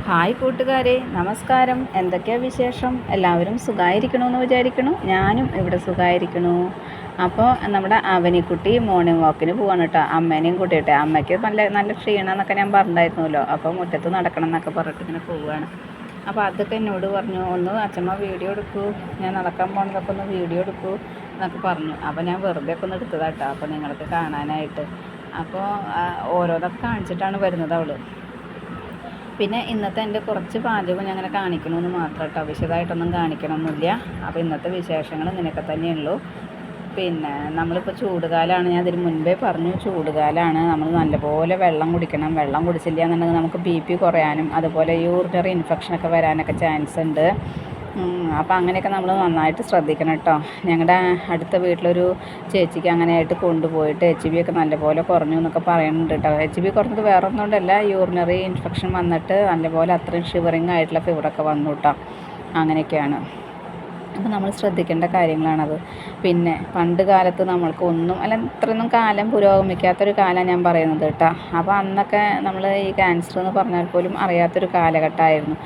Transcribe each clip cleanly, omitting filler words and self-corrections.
Hi കൂട്ടുകാരെ, നമസ്കാരം. എന്തൊക്കെയാണ് വിശേഷം? എല്ലാവരും സുഖമായിരിക്കണമെന്ന് വിചാരിക്കണു. ഞാനും ഇവിടെ സുഖമായിരിക്കണു. അപ്പോൾ നമ്മുടെ അവനിക്കുട്ടി മോർണിംഗ് വാക്കിന് പോവാണ് കേട്ടോ, അമ്മേനെയും കൂട്ടിയിട്ട്. അമ്മയ്ക്ക് നല്ല നല്ല ക്ഷീണം എന്നൊക്കെ ഞാൻ പറഞ്ഞിട്ടുണ്ടായിരുന്നല്ലോ. അപ്പോൾ മുറ്റത്ത് നടക്കണം എന്നൊക്കെ പറഞ്ഞിട്ട് ഇങ്ങനെ പോവുകയാണ്. അപ്പോൾ അതൊക്കെ എന്നോട് പറഞ്ഞു, ഒന്ന് അച്ഛമ്മ വീഡിയോ എടുക്കൂ, ഞാൻ നടക്കാൻ പോകുന്നതൊക്കെ ഒന്ന് വീഡിയോ എടുക്കൂ എന്നൊക്കെ പറഞ്ഞു. അപ്പോൾ ഞാൻ വെറുതെ ഒക്കെ ഒന്ന് എടുത്തതാട്ടോ, അപ്പോൾ നിങ്ങൾക്ക് കാണാനായിട്ട്. അപ്പോൾ ഓരോന്നൊക്കെ കാണിച്ചിട്ടാണ് വരുന്നത് അവൾ. പിന്നെ ഇന്നത്തെ എൻ്റെ കുറച്ച് പാചകം ഞാൻ അങ്ങനെ കാണിക്കണമെന്ന് മാത്രം കേട്ടോ, വിശദമായിട്ടൊന്നും കാണിക്കണമെന്നില്ല. അപ്പോൾ ഇന്നത്തെ വിശേഷങ്ങൾ ഇങ്ങനെയൊക്കെ തന്നെയുള്ളൂ. പിന്നെ നമ്മളിപ്പോൾ ചൂടുകാലമാണ്, ഞാൻ ഇതിന് മുൻപേ പറഞ്ഞു, ചൂടുകാലമാണ്. നമ്മൾ നല്ലപോലെ വെള്ളം കുടിക്കണം. വെള്ളം കുടിച്ചില്ല എന്നുണ്ടെങ്കിൽ നമുക്ക് BP കുറയാനും അതുപോലെ യൂറിനറി ഇൻഫെക്ഷനൊക്കെ വരാനൊക്കെ ചാൻസ് ഉണ്ട്. അപ്പോൾ അങ്ങനെയൊക്കെ നമ്മൾ നന്നായിട്ട് ശ്രദ്ധിക്കണം കേട്ടോ. ഞങ്ങളുടെ അടുത്ത വീട്ടിലൊരു ചേച്ചിക്ക് അങ്ങനെയായിട്ട് കൊണ്ടുപോയിട്ട് HB ഒക്കെ നല്ലപോലെ കുറഞ്ഞു എന്നൊക്കെ പറയുന്നുണ്ട് കേട്ടോ. HB കുറഞ്ഞത് വേറെ ഒന്നുകൊണ്ടല്ല, യൂറിനറി ഇൻഫെക്ഷൻ വന്നിട്ട് നല്ലപോലെ അത്രയും ഷിവറിങ് ആയിട്ടുള്ള ഫീവറൊക്കെ വന്നു കേട്ടോ. അങ്ങനെയൊക്കെയാണ്. അപ്പോൾ നമ്മൾ ശ്രദ്ധിക്കേണ്ട കാര്യങ്ങളാണത്. പിന്നെ പണ്ട് കാലത്ത് നമ്മൾക്ക് ഇത്രയൊന്നും കാലം പുരോഗമിക്കാത്തൊരു കാലമാണ് ഞാൻ പറയുന്നത് കേട്ടോ. അപ്പോൾ അന്നൊക്കെ നമ്മൾ ഈ ക്യാൻസർ എന്ന് പറഞ്ഞാൽ പോലും അറിയാത്തൊരു കാലഘട്ടമായിരുന്നു.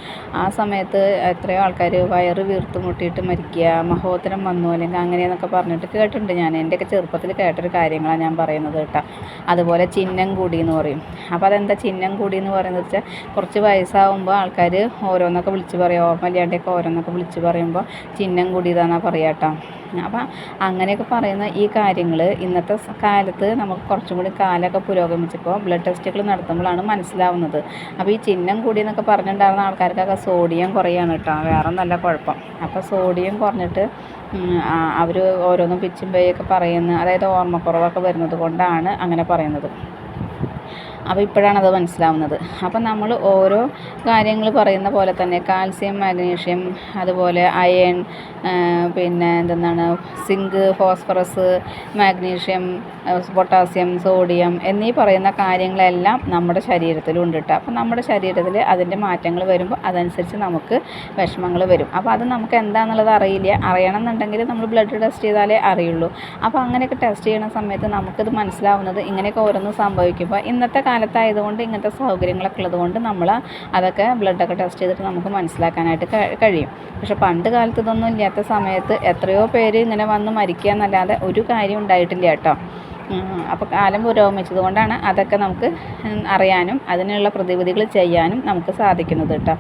ആ സമയത്ത് എത്രയോ ആൾക്കാർ വയറ് വീർത്ത് മുട്ടിയിട്ട് മരിക്കുക, മഹോദരം വന്നു അല്ലെങ്കിൽ അങ്ങനെയെന്നൊക്കെ പറഞ്ഞിട്ട് കേട്ടിട്ടുണ്ട് ഞാൻ. എൻ്റെയൊക്കെ ചെറുപ്പത്തിൽ കേട്ടൊരു കാര്യങ്ങളാണ് ഞാൻ പറയുന്നത് കേട്ടോ. അതുപോലെ ചിഹ്നം കൂടി എന്ന് പറയും. അപ്പോൾ അതെന്താ ചിഹ്നം കൂടി എന്ന് പറയുന്നത് വെച്ചാൽ, കുറച്ച് വയസ്സാകുമ്പോൾ ആൾക്കാർ ഓരോന്നൊക്കെ വിളിച്ച് പറയും, ഓർമ്മയില്ലാണ്ടൊക്കെ ഓരോന്നൊക്കെ വിളിച്ച് പറയുമ്പോൾ ചിഹ്നം കൂടിയതാണെന്നാണ് പറയുക കേട്ടോ. അപ്പം അങ്ങനെയൊക്കെ പറയുന്ന ഈ കാര്യങ്ങൾ ഇന്നത്തെ കാലത്ത് നമുക്ക് കുറച്ചും കൂടി കാലമൊക്കെ പുരോഗമിച്ചപ്പോൾ ബ്ലഡ് ടെസ്റ്റുകൾ നടത്തുമ്പോഴാണ് മനസ്സിലാവുന്നത്. അപ്പോൾ ഈ ചിഹ്നം കൂടി എന്നൊക്കെ പറഞ്ഞിട്ടുണ്ടായിരുന്ന ആൾക്കാർക്കൊക്കെ സോഡിയം കുറയാണ് കേട്ടോ, വേറെ നല്ല കുഴപ്പം. അപ്പോൾ സോഡിയം കുറഞ്ഞിട്ട് അവർ ഓരോന്നും പിച്ചും പേയൊക്കെ പറയുന്നത്, അതായത് ഓർമ്മക്കുറവൊക്കെ വരുന്നത് കൊണ്ടാണ് അങ്ങനെ പറയുന്നത്. അപ്പോൾ ഇപ്പോഴാണത് മനസ്സിലാവുന്നത്. അപ്പം നമ്മൾ ഓരോ കാര്യങ്ങൾ പറയുന്ന പോലെ തന്നെ കാൽസ്യം, മാഗ്നീഷ്യം, അതുപോലെ അയൺ, പിന്നെ എന്തെന്നാണ് zinc, phosphorus, magnesium, potassium, sodium എന്നീ പറയുന്ന കാര്യങ്ങളെല്ലാം നമ്മുടെ ശരീരത്തിലുണ്ട് കേട്ടോ. അപ്പം നമ്മുടെ ശരീരത്തിൽ അതിൻ്റെ മാറ്റങ്ങൾ വരുമ്പോൾ അതനുസരിച്ച് നമുക്ക് വിഷമങ്ങൾ വരും. അപ്പോൾ അത് നമുക്ക് എന്താണെന്നുള്ളത് അറിയില്ല. അറിയണം എന്നുണ്ടെങ്കിൽ നമ്മൾ ബ്ലഡ് ടെസ്റ്റ് ചെയ്താലേ അറിയുള്ളൂ. അപ്പോൾ അങ്ങനെയൊക്കെ ടെസ്റ്റ് ചെയ്യുന്ന സമയത്ത് നമുക്കിത് മനസ്സിലാവുന്നത് ഇങ്ങനെയൊക്കെ ഓരോന്ന് സംഭവിക്കുമ്പോൾ. ഇന്നത്തെ കാലത്തായതുകൊണ്ട് ഇങ്ങനത്തെ സൗകര്യങ്ങളൊക്കെ ഉള്ളതുകൊണ്ട് നമ്മൾ അതൊക്കെ ബ്ലഡൊക്കെ ടെസ്റ്റ് ചെയ്തിട്ട് നമുക്ക് മനസ്സിലാക്കാനായിട്ട് കഴിയും. പക്ഷെ പണ്ട് കാലത്ത് ഇതൊന്നും ഇല്ലാത്ത സമയത്ത് എത്രയോ പേര് ഇങ്ങനെ വന്ന് മരിക്കുക എന്നല്ലാതെ ഒരു കാര്യം ഉണ്ടായിട്ടില്ല കേട്ടോ. അപ്പോൾ കാലം പുരോഗമിച്ചത് കൊണ്ടാണ് അതൊക്കെ നമുക്ക് അറിയാനും അതിനുള്ള പ്രതിവിധികൾ ചെയ്യാനും നമുക്ക് സാധിക്കുന്നത് കേട്ടോ.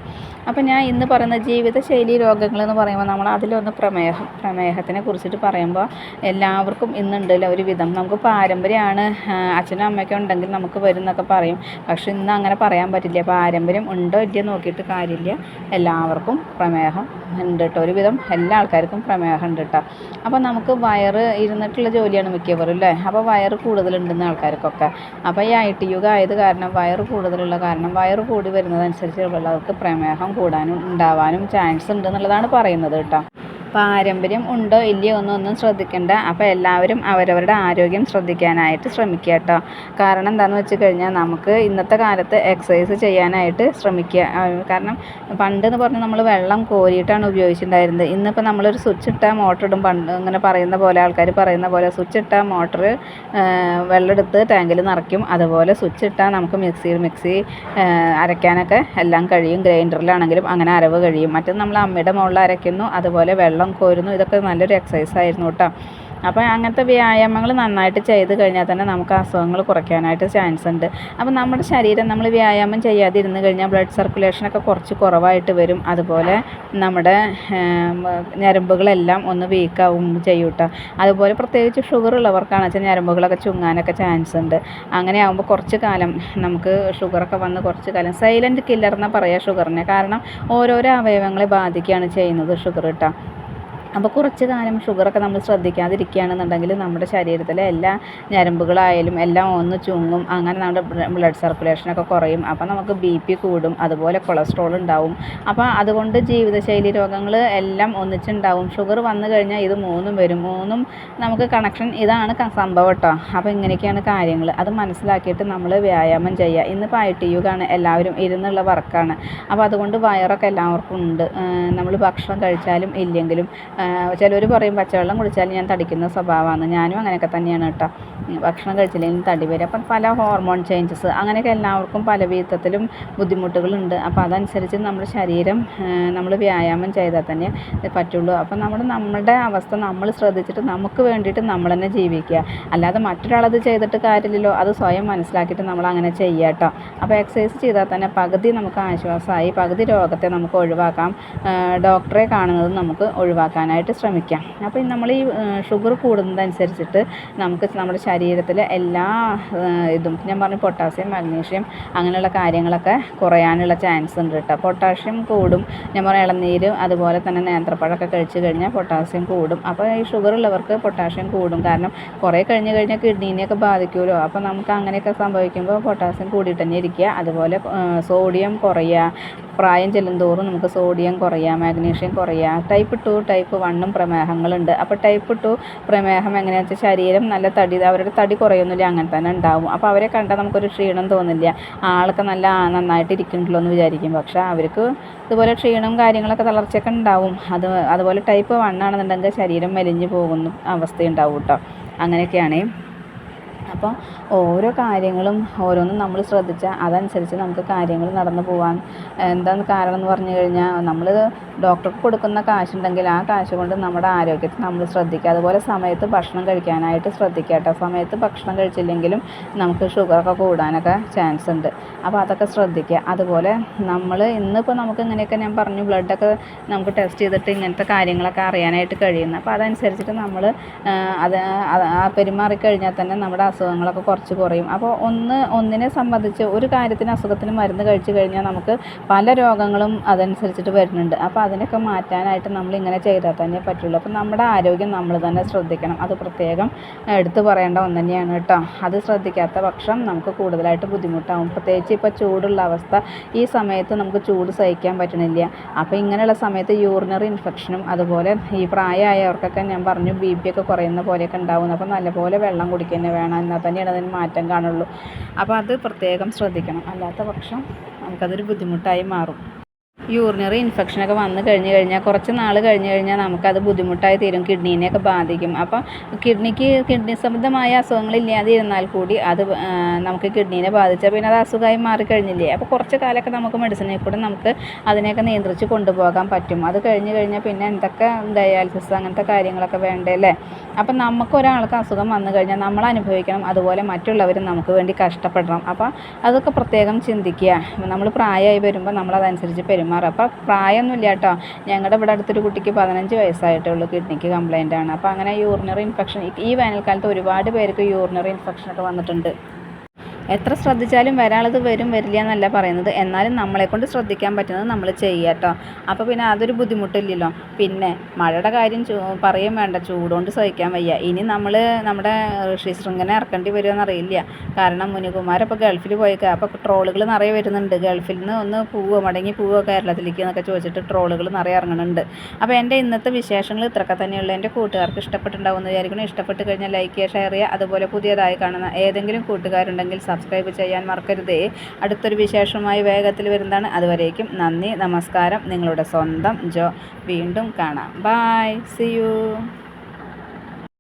അപ്പോൾ ഞാൻ ഇന്ന് പറയുന്ന ജീവിതശൈലി രോഗങ്ങളെന്ന് പറയുമ്പോൾ നമ്മൾ അതിലൊന്ന് പ്രമേഹത്തിനെ കുറിച്ചിട്ട് പറയുമ്പോൾ എല്ലാവർക്കും ഇന്നുണ്ടല്ലോ ഒരു വിധം. നമുക്ക് പാരമ്പര്യമാണ്, അച്ഛനും അമ്മയൊക്കെ ഉണ്ടെങ്കിൽ നമുക്ക് വരും എന്നൊക്കെ പറയും. പക്ഷെ ഇന്ന് അങ്ങനെ പറയാൻ പറ്റില്ല. പാരമ്പര്യം ഉണ്ടോ ഇല്ലയോ നോക്കിയിട്ട് കാര്യമില്ല, എല്ലാവർക്കും പ്രമേഹം ഉണ്ട് കേട്ടോ. ഒരുവിധം എല്ലാ ആൾക്കാർക്കും പ്രമേഹം ഉണ്ട് കേട്ടോ. അപ്പോൾ നമുക്ക് വയറ് ഇരുന്നിട്ടുള്ള ജോലിയാണ് മിക്കവരും അല്ലേ. അപ്പോൾ വയറ് കൂടുതലുണ്ടെന്ന് ആൾക്കാർക്കൊക്കെ. അപ്പോൾ ഈ IT യുഗം ആയത് കാരണം വയറ് കൂടുതലുള്ള കാരണം വയറ് കൂടി വരുന്നതനുസരിച്ച് ഉള്ളവർക്ക് പ്രമേഹം കൂടാനും ഉണ്ടാവാനും ചാൻസ് ഉണ്ട് എന്നുള്ളതാണ് പറയുന്നത് കേട്ടോ. പാരമ്പര്യം ഉണ്ടോ ഇല്ലയോ ഒന്നും ശ്രദ്ധിക്കേണ്ട. അപ്പോൾ എല്ലാവരും അവരവരുടെ ആരോഗ്യം ശ്രദ്ധിക്കാനായിട്ട് ശ്രമിക്കുക കേട്ടോ. കാരണം എന്താണെന്ന് വെച്ച് കഴിഞ്ഞാൽ നമുക്ക് ഇന്നത്തെ കാലത്ത് എക്സസൈസ് ചെയ്യാനായിട്ട് ശ്രമിക്കുക. കാരണം പണ്ടെന്ന് പറഞ്ഞാൽ നമ്മൾ വെള്ളം കോരിയിട്ടാണ് ഉപയോഗിച്ചിട്ടുണ്ടായിരുന്നത്. ഇന്നിപ്പോൾ നമ്മളൊരു സ്വിച്ച് ഇട്ടാൽ മോട്ടർ ഇടും. പണ്ട് ഇങ്ങനെ പറയുന്ന പോലെ ആൾക്കാർ പറയുന്ന പോലെ സ്വിച്ച് ഇട്ടാൽ മോട്ടർ വെള്ളം എടുത്ത് ടാങ്കിൽ നിറയ്ക്കും. അതുപോലെ സ്വിച്ച് ഇട്ടാൽ നമുക്ക് മിക്സി അരയ്ക്കാനൊക്കെ എല്ലാം കഴിയും. ഗ്രൈൻഡറിലാണെങ്കിലും അങ്ങനെ അരവ് കഴിയും. മറ്റത് നമ്മൾ അമ്മയുടെ മുകളിൽ അരയ്ക്കുന്നു, അതുപോലെ വെള്ളം കോരുന്നു. ഇതൊക്കെ നല്ലൊരു എക്സസൈസ് ആയിരുന്നു കേട്ടോ. അപ്പോൾ അങ്ങനത്തെ വ്യായാമങ്ങൾ നന്നായിട്ട് ചെയ്ത് കഴിഞ്ഞാൽ തന്നെ നമുക്ക് അസുഖങ്ങൾ കുറയ്ക്കാനായിട്ട് ചാൻസ് ഉണ്ട്. അപ്പോൾ നമ്മുടെ ശരീരം നമ്മൾ വ്യായാമം ചെയ്യാതിരുന്ന് കഴിഞ്ഞാൽ ബ്ലഡ് സർക്കുലേഷനൊക്കെ കുറച്ച് കുറവായിട്ട് വരും. അതുപോലെ നമ്മുടെ ഞരമ്പുകളെല്ലാം ഒന്ന് വീക്കാവും ചെയ്യും കേട്ടോ. അതുപോലെ പ്രത്യേകിച്ച് ഷുഗർ ഉള്ളവർക്കാണ് വെച്ചാൽ ഞരമ്പുകളൊക്കെ ചുങ്ങാനൊക്കെ ചാൻസ് ഉണ്ട്. അങ്ങനെ ആകുമ്പോൾ കുറച്ച് കാലം നമുക്ക് ഷുഗറൊക്കെ വന്ന് കുറച്ച് കാലം സൈലൻറ്റ് കില്ലർ എന്നാണ് പറയുക ഷുഗറിനെ. കാരണം ഓരോരോ അവയവങ്ങളെ ബാധിക്കുകയാണ് ചെയ്യുന്നത് ഷുഗർ കേട്ടോ. അപ്പോൾ കുറച്ച് കാലം ഷുഗറൊക്കെ നമ്മൾ ശ്രദ്ധിക്കാതിരിക്കുകയാണെന്നുണ്ടെങ്കിൽ നമ്മുടെ ശരീരത്തിലെ എല്ലാ ഞരമ്പുകളായാലും എല്ലാം ഒന്ന് ചുങ്ങും. അങ്ങനെ നമ്മുടെ ബ്ലഡ് സർക്കുലേഷനൊക്കെ കുറയും. അപ്പോൾ നമുക്ക് BP കൂടും, അതുപോലെ കൊളസ്ട്രോൾ ഉണ്ടാവും. അപ്പോൾ അതുകൊണ്ട് ജീവിതശൈലി രോഗങ്ങൾ എല്ലാം ഒന്നിച്ചുണ്ടാവും. ഷുഗർ വന്നു കഴിഞ്ഞാൽ ഇത് മൂന്നും വരും. മൂന്നും നമുക്ക് കണക്ഷൻ ഇതാണ് സംഭവം കേട്ടോ. അപ്പോൾ ഇങ്ങനെയൊക്കെയാണ് കാര്യങ്ങൾ. അത് മനസ്സിലാക്കിയിട്ട് നമ്മൾ വ്യായാമം ചെയ്യുക. ഇന്നിപ്പോൾ IT യുഗമാണ്, എല്ലാവരും ഇരുന്നുള്ള വർക്കാണ്. അപ്പോൾ അതുകൊണ്ട് വയറൊക്കെ എല്ലാവർക്കും ഉണ്ട്. നമ്മൾ ഭക്ഷണം കഴിച്ചാലും ഇല്ലെങ്കിലും ചിലർ പറയും പച്ചവെള്ളം കുടിച്ചാൽ ഞാൻ തടിക്കുന്ന സ്വഭാവമാണ്. ഞാനും അങ്ങനെയൊക്കെ തന്നെയാണ് കേട്ടോ. ഭക്ഷണം കഴിച്ചില്ലെങ്കിൽ തടി വരും. അപ്പം പല ഹോർമോൺ ചേഞ്ചസ് അങ്ങനെയൊക്കെ എല്ലാവർക്കും പല വിധത്തിലും ബുദ്ധിമുട്ടുകളുണ്ട്. അപ്പോൾ അതനുസരിച്ച് നമ്മുടെ ശരീരം നമ്മൾ വ്യായാമം ചെയ്താൽ തന്നെ പറ്റുള്ളൂ. അപ്പം നമ്മുടെ അവസ്ഥ നമ്മൾ ശ്രദ്ധിച്ചിട്ട് നമുക്ക് വേണ്ടിയിട്ട് നമ്മൾ തന്നെ ജീവിക്കുക. അല്ലാതെ മറ്റൊരാളത് ചെയ്തിട്ട് കാര്യമില്ലല്ലോ. അത് സ്വയം മനസ്സിലാക്കിയിട്ട് നമ്മൾ അങ്ങനെ ചെയ്യുക കേട്ടോ. അപ്പോൾ എക്സസൈസ് ചെയ്താൽ തന്നെ പകുതി നമുക്ക് ആശ്വാസമായി, പകുതി രോഗത്തെ നമുക്ക് ഒഴിവാക്കാം. ഡോക്ടറെ കാണുന്നത് നമുക്ക് ഒഴിവാക്കാനായിട്ട് ശ്രമിക്കാം. അപ്പോൾ നമ്മൾ ഈ ഷുഗർ കൂടുന്നതനുസരിച്ചിട്ട് നമുക്ക് നമ്മുടെ ശരീരത്തിലെ എല്ലാ ഇതും ഞാൻ പറഞ്ഞു പൊട്ടാസ്യം, മാഗ്നീഷ്യം അങ്ങനെയുള്ള കാര്യങ്ങളൊക്കെ കുറയാനുള്ള ചാൻസ് ഉണ്ട് കേട്ടോ. പൊട്ടാഷ്യം കൂടും. ഞാൻ പറഞ്ഞ ഇളനീര് അതുപോലെ തന്നെ നേന്ത്രപ്പഴമൊക്കെ കഴിച്ച് കഴിഞ്ഞാൽ പൊട്ടാസ്യം കൂടും. അപ്പോൾ ഈ ഷുഗർ ഉള്ളവർക്ക് പൊട്ടാഷ്യം കൂടും. കാരണം കുറേ കഴിഞ്ഞ് കഴിഞ്ഞാൽ കിഡ്നീനെയൊക്കെ ബാധിക്കുമല്ലോ. അപ്പോൾ നമുക്ക് അങ്ങനെയൊക്കെ സംഭവിക്കുമ്പോൾ പൊട്ടാസ്യം കൂടിയിട്ട് തന്നെ ഇരിക്കുക. അതുപോലെ സോഡിയം കുറയുക. പ്രായം ചെല്ലുന്തോറും നമുക്ക് സോഡിയം കുറയുക, മാഗ്നീഷ്യം കുറയുക. Type 2 type 1 പ്രമേഹങ്ങളുണ്ട്. അപ്പോൾ ടൈപ്പ് 2 പ്രമേഹം എങ്ങനെയാണെന്ന് വെച്ചാൽ ശരീരം നല്ല തടി, അവരുടെ തടി കുറയൊന്നുമില്ല, അങ്ങനെ തന്നെ ഉണ്ടാവും. അപ്പോൾ അവരെ കണ്ടാൽ നമുക്കൊരു ക്ഷീണം തോന്നില്ല. ആൾക്ക് നന്നായിട്ട് ഇരിക്കുന്നുണ്ടല്ലോ എന്ന് വിചാരിക്കും. പക്ഷേ അവർക്ക് ഇതുപോലെ ക്ഷീണം കാര്യങ്ങളൊക്കെ തളർച്ചയൊക്കെ ഉണ്ടാവും. അതുപോലെ ടൈപ്പ് 1 ആണെന്നുണ്ടെങ്കിൽ ശരീരം മെലിഞ്ഞു പോകുന്ന അവസ്ഥയുണ്ടാവും കേട്ടോ. അങ്ങനെയൊക്കെയാണ്. അപ്പോൾ ഓരോ കാര്യങ്ങളും ഓരോന്നും നമ്മൾ ശ്രദ്ധിച്ചാൽ അതനുസരിച്ച് നമുക്ക് കാര്യങ്ങൾ നടന്നു പോകാൻ എന്താണ് കാരണം എന്ന് പറഞ്ഞു കഴിഞ്ഞാൽ നമ്മൾ ഡോക്ടർക്ക് കൊടുക്കുന്ന കാശുണ്ടെങ്കിൽ ആ കാശ് കൊണ്ട് നമ്മുടെ ആരോഗ്യത്തെ നമ്മൾ ശ്രദ്ധിക്കുക. അതുപോലെ സമയത്ത് ഭക്ഷണം കഴിക്കാനായിട്ട് ശ്രദ്ധിക്കുക കേട്ടോ. സമയത്ത് ഭക്ഷണം കഴിച്ചില്ലെങ്കിലും നമുക്ക് ഷുഗറൊക്കെ കൂടാനൊക്കെ ചാൻസ് ഉണ്ട്. അപ്പോൾ അതൊക്കെ ശ്രദ്ധിക്കുക. അതുപോലെ ഇന്നിപ്പോൾ നമുക്ക് ഇങ്ങനെയൊക്കെ ഞാൻ പറഞ്ഞു ബ്ലഡൊക്കെ നമുക്ക് ടെസ്റ്റ് ചെയ്തിട്ട് ഇങ്ങനത്തെ കാര്യങ്ങളൊക്കെ അറിയാനായിട്ട് കഴിയുന്നു. അപ്പോൾ അതനുസരിച്ചിട്ട് നമ്മൾ പെരുമാറിക്കഴിഞ്ഞാൽ തന്നെ നമ്മുടെ അസുഖങ്ങളൊക്കെ കുറച്ച് കുറയും. അപ്പോൾ ഒന്നിനെ സംബന്ധിച്ച് ഒരു കാര്യത്തിന് അസുഖത്തിന് മരുന്ന് കഴിച്ചു കഴിഞ്ഞാൽ നമുക്ക് പല രോഗങ്ങളും അതനുസരിച്ചിട്ട് വരുന്നുണ്ട്. അപ്പോൾ അതിനൊക്കെ മാറ്റാനായിട്ട് നമ്മൾ ഇങ്ങനെ ചെയ്താൽ തന്നെ പറ്റുള്ളൂ. അപ്പോൾ നമ്മുടെ ആരോഗ്യം നമ്മൾ തന്നെ ശ്രദ്ധിക്കണം. അത് പ്രത്യേകം എടുത്തു പറയേണ്ട ഒന്ന് തന്നെയാണ് കേട്ടോ. അത് ശ്രദ്ധിക്കാത്ത പക്ഷം നമുക്ക് കൂടുതലായിട്ട് ബുദ്ധിമുട്ടാവും. പ്രത്യേകിച്ച് ഇപ്പോൾ ചൂടുള്ള അവസ്ഥ, ഈ സമയത്ത് നമുക്ക് ചൂട് സഹിക്കാൻ പറ്റണില്ല. അപ്പോൾ ഇങ്ങനെയുള്ള സമയത്ത് യൂറിനറി ഇൻഫെക്ഷനും അതുപോലെ ഈ പ്രായമായവർക്കൊക്കെ ഞാൻ പറഞ്ഞു BP ഒക്കെ കുറയുന്ന പോലെയൊക്കെ ഉണ്ടാവും. അപ്പോൾ നല്ലപോലെ വെള്ളം കുടിക്കുക തന്നെ വേണം. എന്നാൽ തന്നെയാണ് അതിന് മാറ്റം കാണുള്ളൂ. അപ്പോൾ അത് പ്രത്യേകം ശ്രദ്ധിക്കണം. അല്ലാത്ത പക്ഷം നമുക്കതൊരു ബുദ്ധിമുട്ടായി മാറും. യൂറിനറി ഇൻഫെക്ഷനൊക്കെ വന്നു കഴിഞ്ഞാൽ കുറച്ച് നാൾ കഴിഞ്ഞ് കഴിഞ്ഞാൽ നമുക്കത് ബുദ്ധിമുട്ടായി തീരും. കിഡ്നീനെയൊക്കെ ബാധിക്കും. അപ്പോൾ കിഡ്നി സംബന്ധമായ അസുഖങ്ങളില്ലാതെ ഇരുന്നാൽ കൂടി അത് നമുക്ക് കിഡ്നീനെ ബാധിച്ചാൽ പിന്നെ അത് അസുഖമായി മാറിക്കഴിഞ്ഞില്ലേ. അപ്പോൾ കുറച്ച് കാലമൊക്കെ നമുക്ക് മെഡിസിനിൽ കൂടെ നമുക്ക് അതിനെയൊക്കെ നിയന്ത്രിച്ച് കൊണ്ടുപോകാൻ പറ്റും. അത് കഴിഞ്ഞാൽ പിന്നെ എന്തൊക്കെ ഡയാലിസിസ് അങ്ങനത്തെ കാര്യങ്ങളൊക്കെ വേണ്ടേ അല്ലേ. അപ്പം നമുക്കൊരാൾക്ക് അസുഖം വന്നു കഴിഞ്ഞാൽ നമ്മൾ അനുഭവിക്കണം. അതുപോലെ മറ്റുള്ളവരും നമുക്ക് വേണ്ടി കഷ്ടപ്പെടണം. അപ്പോൾ അതൊക്കെ പ്രത്യേകം ചിന്തിക്കുക. നമ്മൾ പ്രായമായി വരുമ്പോൾ നമ്മളതനുസരിച്ച് പെരുമാറും. അപ്പോൾ പ്രായമൊന്നുമില്ല കേട്ടോ. ഞങ്ങളുടെ ഇവിടെ അടുത്തൊരു കുട്ടിക്ക് 15 വയസ്സായിട്ടേ ഉള്ളൂ. കിഡ്നിക്ക് കംപ്ലൈൻ്റ് ആണ്. അപ്പോൾ അങ്ങനെ യൂറിനറി ഇൻഫെക്ഷൻ ഈ വേനൽക്കാലത്ത് ഒരുപാട് പേർക്ക് യൂറിനറി ഇൻഫെക്ഷനൊക്കെ വന്നിട്ടുണ്ട്. എത്ര ശ്രദ്ധിച്ചാലും വരാനുള്ളത് വരില്ല എന്നല്ല പറയുന്നത്. എന്നാലും നമ്മളെക്കൊണ്ട് ശ്രദ്ധിക്കാൻ പറ്റുന്നത് നമ്മൾ ചെയ്യുക കേട്ടോ. അപ്പോൾ പിന്നെ അതൊരു ബുദ്ധിമുട്ടില്ലല്ലോ. പിന്നെ മഴയുടെ കാര്യം പറയും വേണ്ട, ചൂടുകൊണ്ട് സഹിക്കാൻ വയ്യ. ഇനി നമ്മുടെ ഋഷിശൃംഖനെ ഇറക്കേണ്ടി വരുമെന്നറിയില്ല. കാരണം മുനികുമാരൻ ഇപ്പോൾ ഗൾഫിൽ പോയേക്കുക. അപ്പോൾ ട്രോളുകൾ നിറയെ വരുന്നുണ്ട്. ഗൾഫിൽ നിന്ന് ഒന്ന് മടങ്ങി പോവുക കേരളത്തിലേക്ക് എന്നൊക്കെ ചോദിച്ചിട്ട് ട്രോളുകൾ നിറയെ ഇറങ്ങുന്നുണ്ട്. അപ്പോൾ എൻ്റെ ഇന്നത്തെ വിശേഷങ്ങൾ ഇത്രയൊക്കെ തന്നെയുള്ളൂ. എൻ്റെ കൂട്ടുകാർക്ക് ഇഷ്ടപ്പെട്ടിട്ടുണ്ടാവുമെന്ന് വിചാരിക്കണം. ഇഷ്ടപ്പെട്ട് കഴിഞ്ഞാൽ ലൈക്ക് ചെയ്യുക, ഷെയർ ചെയ്യുക. അതുപോലെ പുതിയതായി കാണുന്ന ഏതെങ്കിലും കൂട്ടുകാരുണ്ടെങ്കിൽ സബ്സ്ക്രൈബ് ചെയ്യാൻ മറക്കരുതേ. അടുത്തൊരു വിശേഷമായി വേഗത്തിൽ വരുന്നതാണ്. അതുവരേക്കും നന്ദി, നമസ്കാരം. നിങ്ങളുടെ സ്വന്തം ജോ. വീണ്ടും കാണാം. Bye, see U.